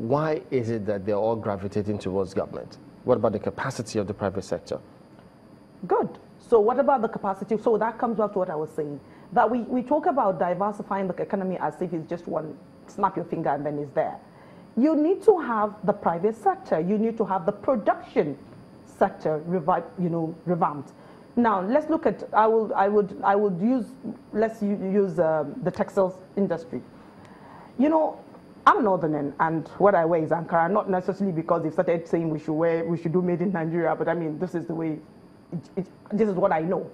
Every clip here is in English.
why is it that they're all gravitating towards government? What about the capacity of the private sector? Good. So what about the capacity? So that comes back to what I was saying, that we talk about diversifying the economy as if it's just one, snap your finger and then it's there. You need to have the private sector. You need to have the production sector revamped. Now let's look at. Let's use the textiles industry. You know, I'm Northern, and what I wear is Ankara. Not necessarily because they started saying we should do made in Nigeria, but I mean this is the way. This is what I know.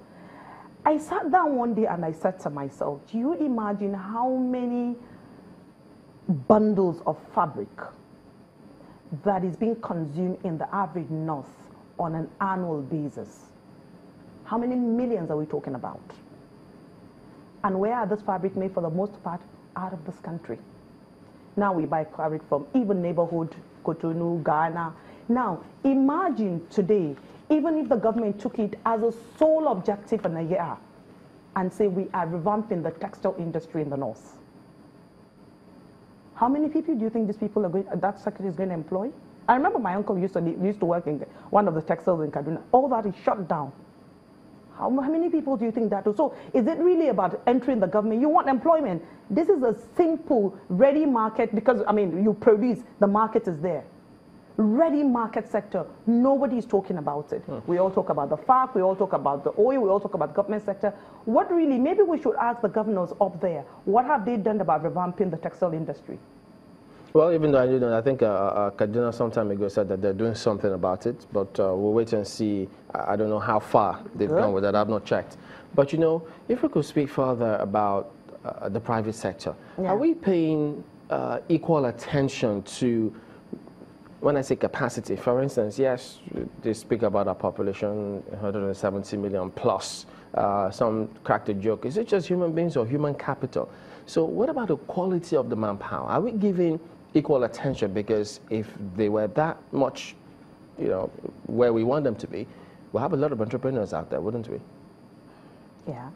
I sat down one day and I said to myself, do you imagine how many bundles of fabric that is being consumed in the average north on an annual basis? How many millions are we talking about? And where are this fabric made for the most part? Out of this country. Now we buy fabric from even neighborhood, Cotonou, Ghana. Now imagine today, even if the government took it as a sole objective in a year and say we are revamping the textile industry in the north. How many people do you think these people are going, that sector is going to employ? I remember my uncle used to work in one of the textiles in Kaduna. All that is shut down. How many people do you think that is? So is it really about entering the government? You want employment. This is a simple, ready market because, I mean, you produce, the market is there. Ready market sector, nobody is talking about it. We all talk about the FARC, we all talk about the oil, we all talk about the government sector. What really, maybe we should ask the governors up there, what have they done about revamping the textile industry? Well, even though I think Kaduna some time ago said that they're doing something about it, but we'll wait and see. I don't know how far they've gone with that. I've not checked. But, you know, if we could speak further about the private sector, are we paying equal attention to, when I say capacity, for instance, yes, they speak about our population, 170 million plus. Some cracked a joke. Is it just human beings or human capital? So what about the quality of the manpower? Are we giving equal attention? Because if they were that much, you know, where we want them to be, we'll have a lot of entrepreneurs out there, wouldn't we? Yeah.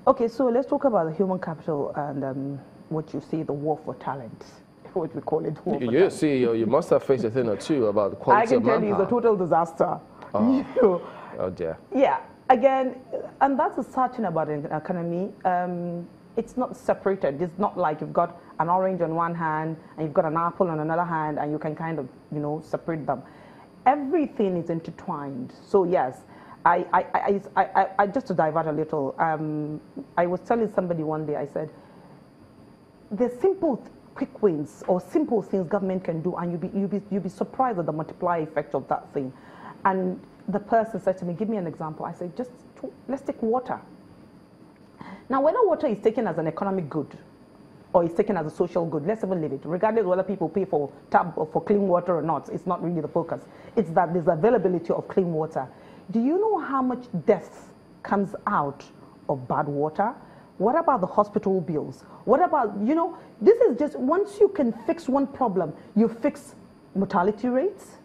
Okay, so let's talk about the human capital and what you see, the war for talent. What we call it. You see, you must have faced a thing or two about the quality of manpower. I can tell you, it's a total disaster. Oh, oh dear. Yeah, again, and that's the sad thing about an economy. It's not separated. It's not like you've got an orange on one hand and you've got an apple on another hand and you can kind of, you know, separate them. Everything is intertwined. So yes, I just to divert a little, I was telling somebody one day, I said, the simple quick wins or simple things government can do, and you'll be surprised at the multiplier effect of that thing. And the person said to me, give me an example. I said, let's take water. Now, whether water is taken as an economic good or is taken as a social good, let's even leave it. Regardless of whether people pay for tap or for clean water or not, it's not really the focus. It's that there's availability of clean water. Do you know how much death comes out of bad water? What about the hospital bills? What about, you know, this is just, once you can fix one problem, you fix mortality rates,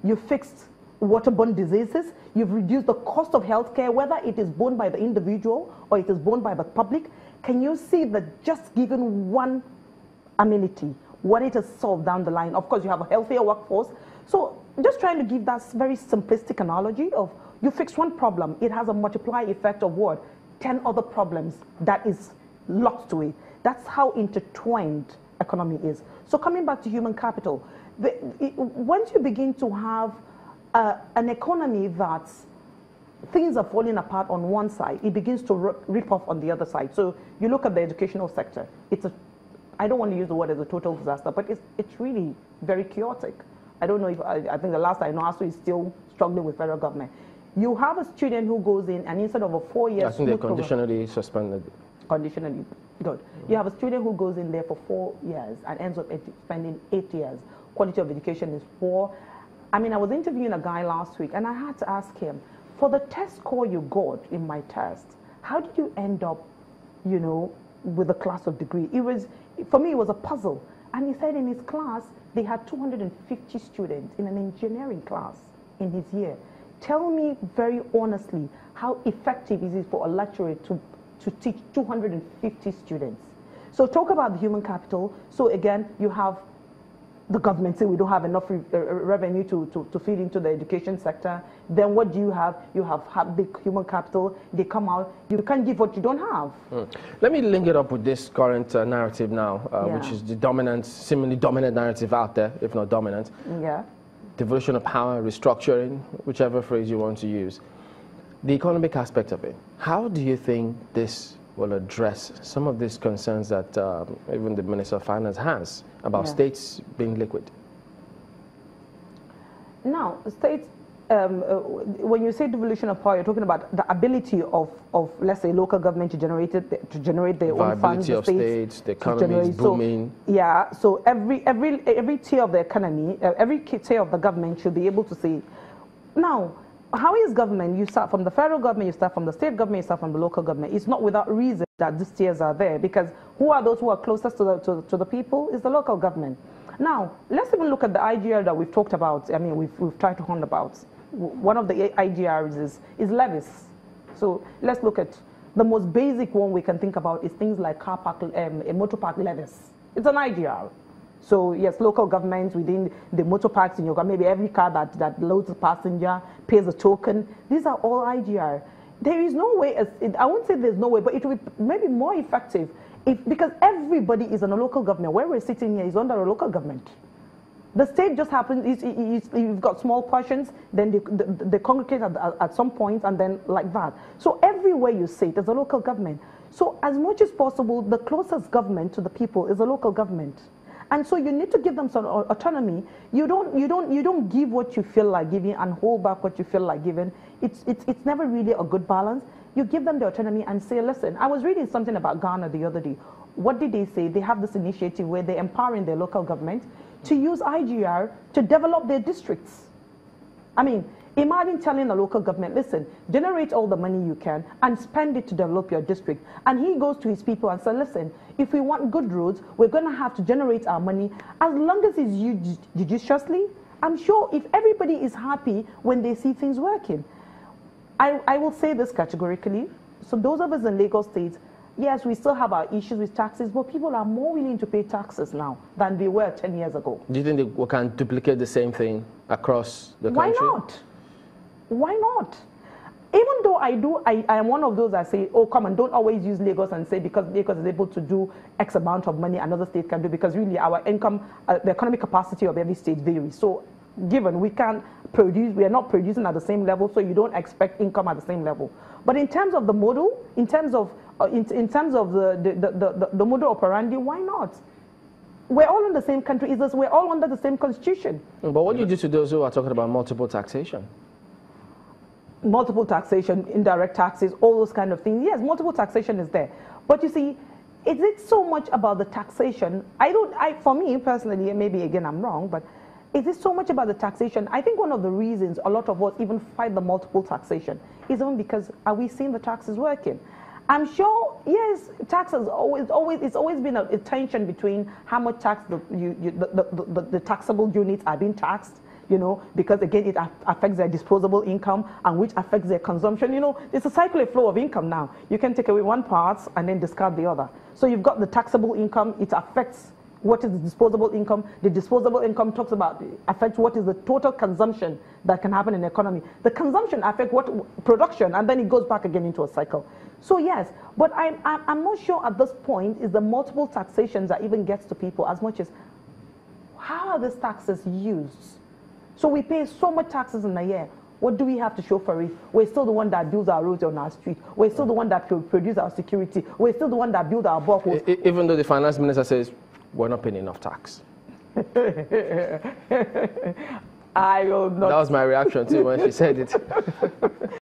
you fix waterborne diseases, you've reduced the cost of healthcare, whether it is borne by the individual or it is borne by the public. Can you see that just given one amenity, what it has solved down the line? Of course, you have a healthier workforce. So just trying to give that very simplistic analogy of you fix one problem, it has a multiplier effect of what? 10 other problems that is locked to it. That's how intertwined economy is. So coming back to human capital, once you begin to have an economy that things are falling apart on one side, it begins to rip off on the other side. So you look at the educational sector, I don't want to use the word as a total disaster, but it's really very chaotic. I don't know if, I think the last I know, ASU is still struggling with federal government. You have a student who goes in and instead of a 4 years... I think they're conditionally suspended. Conditionally, good. You have a student who goes in there for 4 years and ends up spending 8 years. Quality of education is poor. I mean, I was interviewing a guy last week and I had to ask him, for the test score you got in my test, how did you end up, you know, with a class of degree? It was, for me, it was a puzzle. And he said in his class, they had 250 students in an engineering class in his year. Tell me very honestly, how effective is it for a lecturer to teach 250 students? So talk about the human capital. So again, you have The government say we don't have enough revenue to feed into the education sector. Then what do you have? You have big human capital. They come out. You can't give what you don't have. Let me link it up with this current narrative now, which is the dominant, seemingly dominant narrative out there, if not dominant. Yeah. Devolution of power, restructuring, whichever phrase you want to use. The economic aspect of it. How do you think this will address some of these concerns that even the Minister of Finance has about states being liquid? Now, states, when you say devolution of power, you're talking about the ability of let's say, local government to generate their own funds. Viability of states, the economy is booming. So, yeah, so every tier of the economy, every tier of the government should be able to say, now, how is government? You start from the federal government, you start from the state government, you start from the local government. It's not without reason that these tiers are there, because who are those who are closest to the people is the local government. Now, let's even look at the IGR that we've talked about. I mean, we've tried to hunt about. One of the IGRs is levies. So let's look at the most basic one we can think about is things like car park, motor park levies. It's an IGR. So yes, local governments within the motor parks in your car, maybe every car that loads a passenger pays a token. These are all IGR. There is no way, I won't say there's no way, but it will be maybe more effective because everybody is in a local government. Where we're sitting here is under a local government. The state just happens, you've got small portions, then they congregate at some point, and then like that. So everywhere you sit is a local government. So as much as possible, the closest government to the people is a local government. And so you need to give them some autonomy. You don't give what you feel like giving and hold back what you feel like giving. It's never really a good balance. You give them the autonomy and say, listen, I was reading something about Ghana the other day. What did they say? They have this initiative where they're empowering their local government to use IGR to develop their districts. I mean, imagine telling a local government, listen, generate all the money you can and spend it to develop your district. And he goes to his people and says, listen, if we want good roads, we're going to have to generate our money. As long as it's used judiciously, I'm sure if everybody is happy when they see things working. I will say this categorically. So those of us in Lagos State, yes, we still have our issues with taxes, but people are more willing to pay taxes now than they were 10 years ago. Do you think we can duplicate the same thing across the country? Why not? Why not? Even though I am one of those that say, oh, come on, don't always use Lagos and say because Lagos is able to do X amount of money another state can do, because really our income, the economic capacity of every state varies. So given we can't produce, we are not producing at the same level, so you don't expect income at the same level. But in terms of the model, in terms of the model operandi, why not? We're all in the same country. We're all under the same constitution. But what do you do to those who are talking about multiple taxation? Multiple taxation, indirect taxes, all those kind of things. Yes, multiple taxation is there. But you see, is it so much about the taxation? For me personally, and maybe again I'm wrong, but is it so much about the taxation? I think one of the reasons a lot of us even fight the multiple taxation is even because are we seeing the taxes working? I'm sure, yes, taxes it's always been a tension between how much tax the taxable units are being taxed, you know, because again it affects their disposable income and which affects their consumption. You know, it's a cyclic flow of income now. You can take away one part and then discard the other. So you've got the taxable income, it affects what is the disposable income. The disposable income affects what is the total consumption that can happen in the economy. The consumption affects what production, and then it goes back again into a cycle. So yes, but I'm not sure at this point is the multiple taxations that even gets to people as much as how are these taxes used? So we pay so much taxes in a year. What do we have to show for it? We're still the one that builds our roads on our street. We're still the one that produce our security. We're still the one that build our boreholes. Even though the finance minister says, we're not paying enough tax. I will not. That was my reaction too when she said it.